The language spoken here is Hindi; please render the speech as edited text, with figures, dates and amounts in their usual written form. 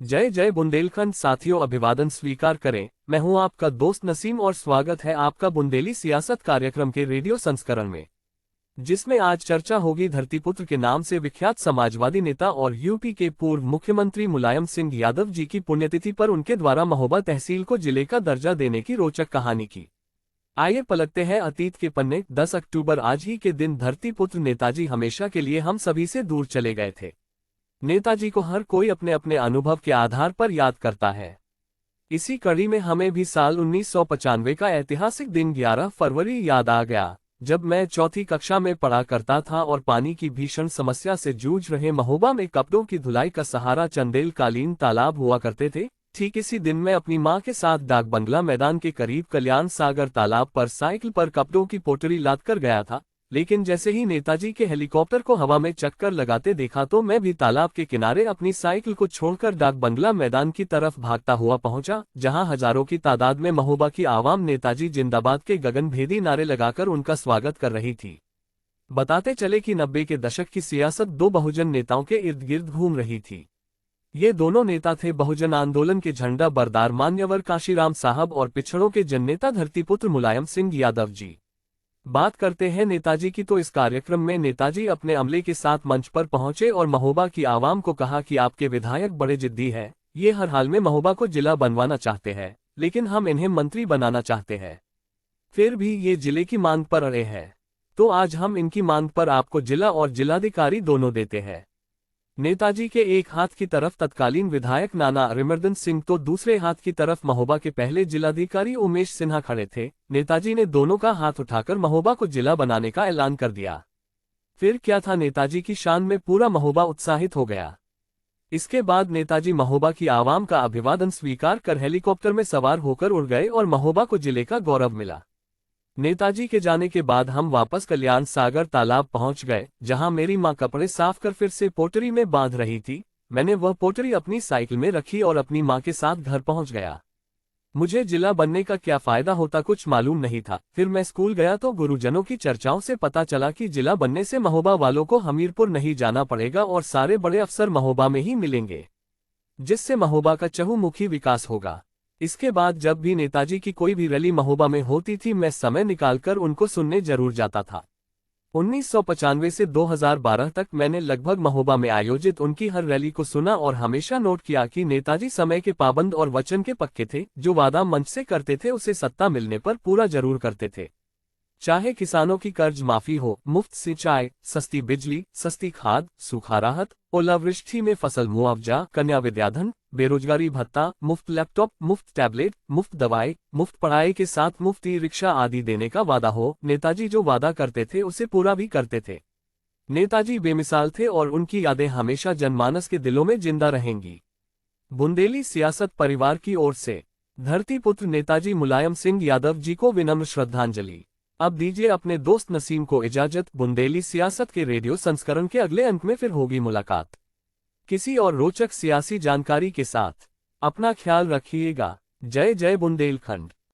जय जय बुंदेलखंड साथियों, अभिवादन स्वीकार करें। मैं हूं आपका दोस्त नसीम और स्वागत है आपका बुंदेली सियासत कार्यक्रम के रेडियो संस्करण में, जिसमें आज चर्चा होगी धरतीपुत्र के नाम से विख्यात समाजवादी नेता और यूपी के पूर्व मुख्यमंत्री मुलायम सिंह यादव जी की पुण्यतिथि पर उनके द्वारा महोबा तहसील को जिले का दर्जा देने की रोचक कहानी की। आइए पलटते हैं अतीत के पन्ने। 10 अक्टूबर आज ही के दिन धरतीपुत्र नेताजी हमेशा के लिए हम सभी से दूर चले गए थे। नेताजी को हर कोई अपने अपने अनुभव के आधार पर याद करता है। इसी कड़ी में हमें भी साल 1995 का ऐतिहासिक दिन 11 फरवरी याद आ गया, जब मैं चौथी कक्षा में पढ़ा करता था और पानी की भीषण समस्या से जूझ रहे महोबा में कपड़ों की धुलाई का सहारा चंदेल कालीन तालाब हुआ करते थे। ठीक इसी दिन मैं अपनी मां के साथ डाक बंगला मैदान के करीब कल्याण सागर तालाब पर साइकिल पर कपड़ों की पोटली लाद कर गया था। लेकिन जैसे ही नेताजी के हेलीकॉप्टर को हवा में चक्कर लगाते देखा तो मैं भी तालाब के किनारे अपनी साइकिल को छोड़कर डाक बंगला मैदान की तरफ भागता हुआ पहुंचा, जहां हजारों की तादाद में महोबा की आवाम नेताजी जिंदाबाद के गगनभेदी नारे लगाकर उनका स्वागत कर रही थी। बताते चले कि 90 के दशक की सियासत दो बहुजन नेताओं के इर्द गिर्द घूम रही थी। ये दोनों नेता थे बहुजन आंदोलन के झंडा बरदार मान्यवर काशीराम साहब और पिछड़ों के जननेता धरतीपुत्र मुलायम सिंह यादव जी। बात करते हैं नेताजी की तो इस कार्यक्रम में नेताजी अपने अमले के साथ मंच पर पहुंचे और महोबा की आवाम को कहा कि आपके विधायक बड़े जिद्दी हैं, ये हर हाल में महोबा को जिला बनवाना चाहते हैं, लेकिन हम इन्हें मंत्री बनाना चाहते हैं। फिर भी ये जिले की मांग पर अड़े हैं, तो आज हम इनकी मांग पर आपको जिला और जिलाधिकारी दोनों देते हैं। नेताजी के एक हाथ की तरफ तत्कालीन विधायक नाना अरिमर्दन सिंह तो दूसरे हाथ की तरफ महोबा के पहले जिलाधिकारी उमेश सिन्हा खड़े थे। नेताजी ने दोनों का हाथ उठाकर महोबा को जिला बनाने का ऐलान कर दिया। फिर क्या था, नेताजी की शान में पूरा महोबा उत्साहित हो गया। इसके बाद नेताजी महोबा की आवाम का अभिवादन स्वीकार कर हेलीकॉप्टर में सवार होकर उड़ गए और महोबा को जिले का गौरव मिला। नेताजी के जाने के बाद हम वापस कल्याण सागर तालाब पहुंच गए, जहां मेरी मां कपड़े साफ कर फिर से पोटरी में बांध रही थी। मैंने वह पोटरी अपनी साइकिल में रखी और अपनी मां के साथ घर पहुंच गया। मुझे जिला बनने का क्या फायदा होता कुछ मालूम नहीं था। फिर मैं स्कूल गया तो गुरुजनों की चर्चाओं से पता चला कि जिला बनने से महोबा वालों को हमीरपुर नहीं जाना पड़ेगा और सारे बड़े अफसर महोबा में ही मिलेंगे, जिससे महोबा का चहुमुखी विकास होगा। इसके बाद जब भी नेताजी की कोई भी रैली महोबा में होती थी, मैं समय निकालकर उनको सुनने जरूर जाता था। 1995 से 2012 तक मैंने लगभग महोबा में आयोजित उनकी हर रैली को सुना और हमेशा नोट किया कि नेताजी समय के पाबंद और वचन के पक्के थे। जो वादा मंच से करते थे उसे सत्ता मिलने पर पूरा जरूर करते थे। चाहे किसानों की कर्ज माफी हो, मुफ्त सिंचाई, सस्ती बिजली, सस्ती खाद, सूखा राहत, ओलावृष्टि में फसल मुआवजा, कन्या विद्याधन, बेरोजगारी भत्ता, मुफ्त लैपटॉप, मुफ्त टैबलेट, मुफ्त दवाई, मुफ्त पढ़ाई के साथ मुफ्त ई रिक्शा आदि देने का वादा हो, नेताजी जो वादा करते थे उसे पूरा भी करते थे। नेताजी बेमिसाल थे और उनकी यादें हमेशा जनमानस के दिलों में जिंदा रहेंगी। बुंदेली सियासत परिवार की ओर से धरतीपुत्र नेताजी मुलायम सिंह यादव जी को विनम्र श्रद्धांजलि। अब दीजिए अपने दोस्त नसीम को इजाजत। बुंदेली सियासत के रेडियो संस्करण के अगले अंक में फिर होगी मुलाकात किसी और रोचक सियासी जानकारी के साथ। अपना ख्याल रखिएगा। जय जय बुंदेलखंड।